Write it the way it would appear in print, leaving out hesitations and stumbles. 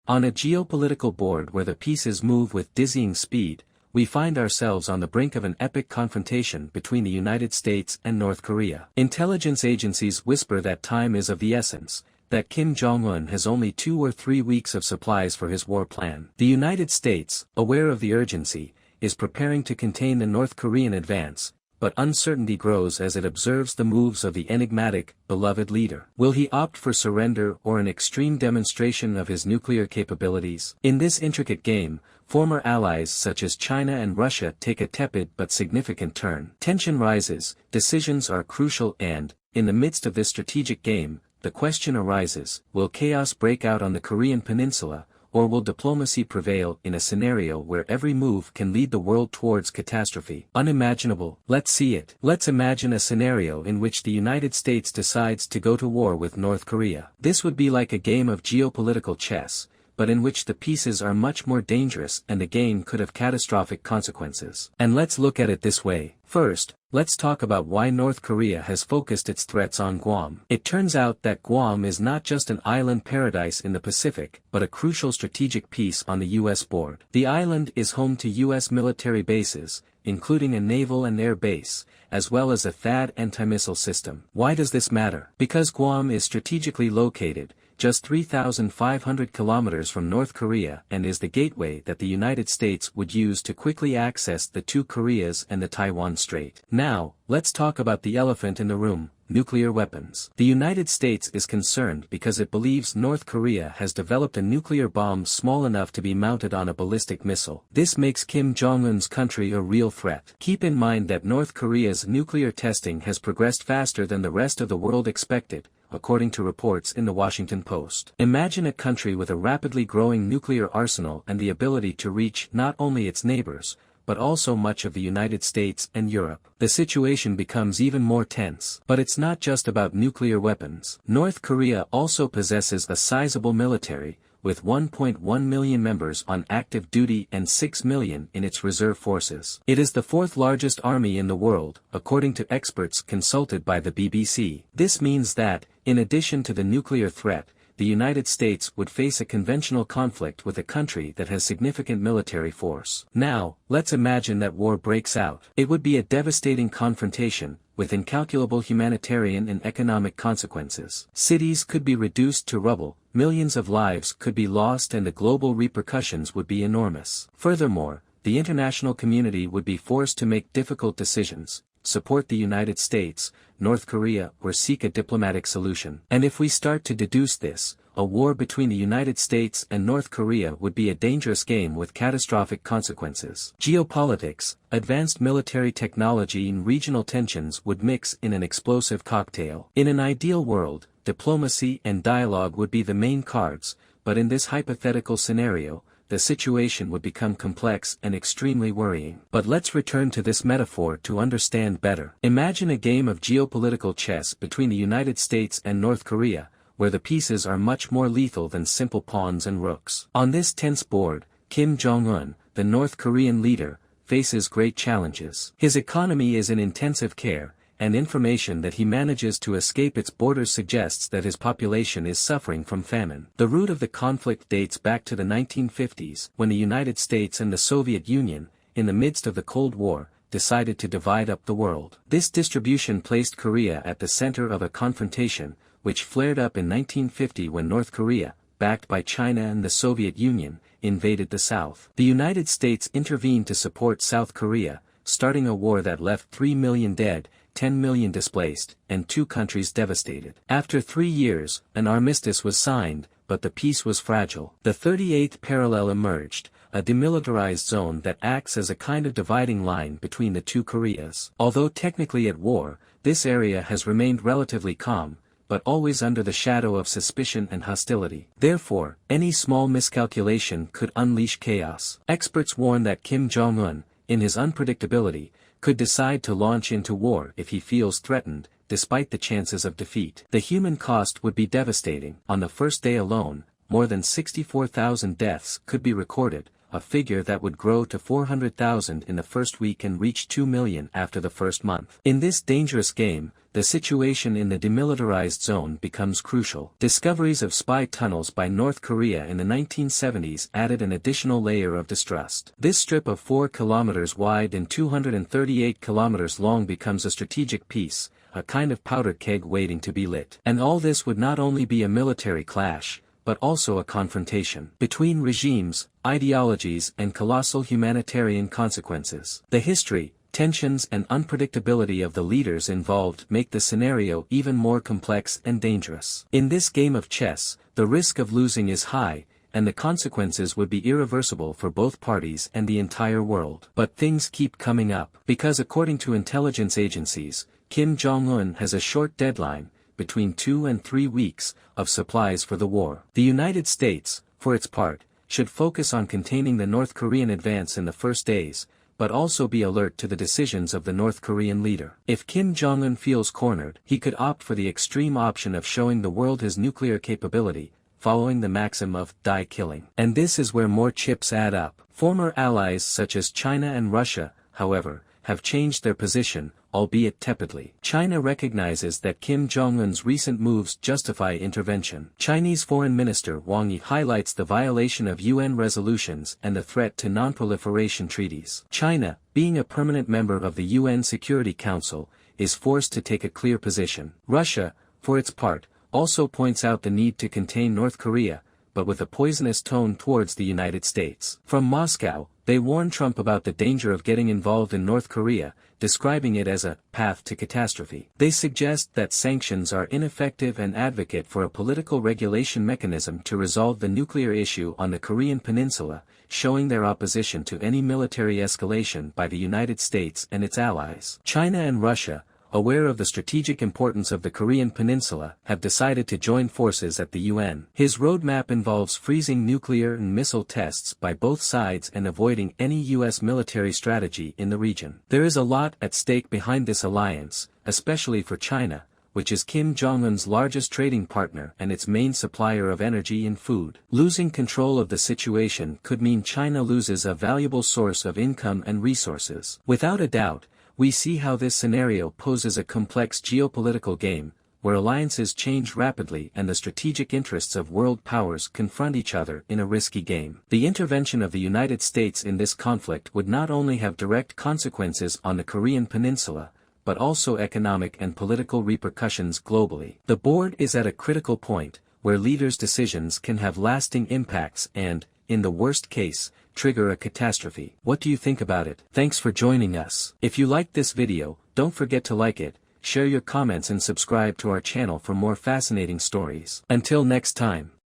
On a geopolitical board where the pieces move with dizzying speed, we find ourselves on the brink of an epic confrontation between the United States and North Korea. Intelligence agencies whisper that time is of the essence, that Kim Jong-un has only 2 or 3 weeks of supplies for his war plan. The United States, aware of the urgency, is preparing to contain the North Korean advance, but uncertainty grows as it observes the moves of the enigmatic, beloved leader. Will he opt for surrender or an extreme demonstration of his nuclear capabilities? In this intricate game, former allies such as China and Russia take a tepid but significant turn. Tension rises, decisions are crucial and, in the midst of this strategic game, the question arises, will chaos break out on the Korean peninsula, or will diplomacy prevail in a scenario where every move can lead the world towards catastrophe? Unimaginable. Let's see it. Let's imagine a scenario in which the United States decides to go to war with North Korea. This would be like a game of geopolitical chess, but in which the pieces are much more dangerous and the game could have catastrophic consequences. And let's look at it this way. First, let's talk about why North Korea has focused its threats on Guam. It turns out that Guam is not just an island paradise in the Pacific, but a crucial strategic piece on the U.S. board. The island is home to U.S. military bases, including a naval and air base, as well as a THAAD anti-missile system. Why does this matter? Because Guam is strategically located, just 3,500 kilometers from North Korea and is the gateway that the United States would use to quickly access the two Koreas and the Taiwan Strait. Now, let's talk about the elephant in the room, nuclear weapons. The United States is concerned because it believes North Korea has developed a nuclear bomb small enough to be mounted on a ballistic missile. This makes Kim Jong-un's country a real threat. Keep in mind that North Korea's nuclear testing has progressed faster than the rest of the world expected, according to reports in the Washington Post. Imagine a country with a rapidly growing nuclear arsenal and the ability to reach not only its neighbors, but also much of the United States and Europe. The situation becomes even more tense. But it's not just about nuclear weapons. North Korea also possesses a sizable military, with 1.1 million members on active duty and 6 million in its reserve forces. It is the fourth largest army in the world, according to experts consulted by the BBC. This means that, in addition to the nuclear threat, the United States would face a conventional conflict with a country that has significant military force. Now, let's imagine that war breaks out. It would be a devastating confrontation, with incalculable humanitarian and economic consequences. Cities could be reduced to rubble, millions of lives could be lost, and the global repercussions would be enormous. Furthermore, the international community would be forced to make difficult decisions: support the United States, North Korea, or seek a diplomatic solution. And if we start to deduce this, a war between the United States and North Korea would be a dangerous game with catastrophic consequences. Geopolitics, advanced military technology, and regional tensions would mix in an explosive cocktail. In an ideal world, diplomacy and dialogue would be the main cards, but in this hypothetical scenario, the situation would become complex and extremely worrying. But let's return to this metaphor to understand better. Imagine a game of geopolitical chess between the United States and North Korea, where the pieces are much more lethal than simple pawns and rooks. On this tense board, Kim Jong-un, the North Korean leader, faces great challenges. His economy is in intensive care, and information that he manages to escape its borders suggests that his population is suffering from famine. The root of the conflict dates back to the 1950s, when the United States and the Soviet Union, in the midst of the Cold War, decided to divide up the world. This distribution placed Korea at the center of a confrontation, which flared up in 1950 when North Korea, backed by China and the Soviet Union, invaded the South. The United States intervened to support South Korea, starting a war that left 3 million dead, 10 million displaced, and 2 countries devastated. After 3 years, an armistice was signed, but the peace was fragile. The 38th parallel emerged, a demilitarized zone that acts as a kind of dividing line between the two Koreas. Although technically at war, this area has remained relatively calm, but always under the shadow of suspicion and hostility. Therefore, any small miscalculation could unleash chaos. Experts warn that Kim Jong-un, in his unpredictability, could decide to launch into war if he feels threatened, despite the chances of defeat. The human cost would be devastating. On the first day alone, more than 64,000 deaths could be recorded, a figure that would grow to 400,000 in the first week and reach 2 million after the first month. In this dangerous game, the situation in the demilitarized zone becomes crucial. Discoveries of spy tunnels by North Korea in the 1970s added an additional layer of distrust. This strip of 4 kilometers wide and 238 kilometers long becomes a strategic piece, a kind of powder keg waiting to be lit. And all this would not only be a military clash, but also a confrontation between regimes, ideologies and colossal humanitarian consequences. The history, tensions and unpredictability of the leaders involved make the scenario even more complex and dangerous. In this game of chess, the risk of losing is high, and the consequences would be irreversible for both parties and the entire world. But things keep coming up, because according to intelligence agencies, Kim Jong-un has a short deadline, between 2 and 3 weeks, of supplies for the war. The United States, for its part, should focus on containing the North Korean advance in the first days, but also be alert to the decisions of the North Korean leader. If Kim Jong-un feels cornered, he could opt for the extreme option of showing the world his nuclear capability, following the maxim of die killing. And this is where more chips add up. Former allies such as China and Russia, however, have changed their position, albeit tepidly. China recognizes that Kim Jong-un's recent moves justify intervention. Chinese Foreign Minister Wang Yi highlights the violation of UN resolutions and the threat to non-proliferation treaties. China, being a permanent member of the UN Security Council, is forced to take a clear position. Russia, for its part, also points out the need to contain North Korea, but with a poisonous tone towards the United States. From Moscow, they warn Trump about the danger of getting involved in North Korea, describing it as a path to catastrophe. They suggest that sanctions are ineffective and advocate for a political regulation mechanism to resolve the nuclear issue on the Korean peninsula, showing their opposition to any military escalation by the United States and its allies. China and Russia, aware of the strategic importance of the Korean peninsula, have decided to join forces at the UN. His roadmap involves freezing nuclear and missile tests by both sides and avoiding any US military strategy in the region. There is a lot at stake behind this alliance, especially for China, which is Kim Jong-un's largest trading partner and its main supplier of energy and food. Losing control of the situation could mean China loses a valuable source of income and resources. Without a doubt, we see how this scenario poses a complex geopolitical game, where alliances change rapidly and the strategic interests of world powers confront each other in a risky game. The intervention of the United States in this conflict would not only have direct consequences on the Korean peninsula, but also economic and political repercussions globally. The board is at a critical point, where leaders' decisions can have lasting impacts and, in the worst case, trigger a catastrophe. What do you think about it? Thanks for joining us. If you liked this video, don't forget to like it, share your comments and subscribe to our channel for more fascinating stories. Until next time.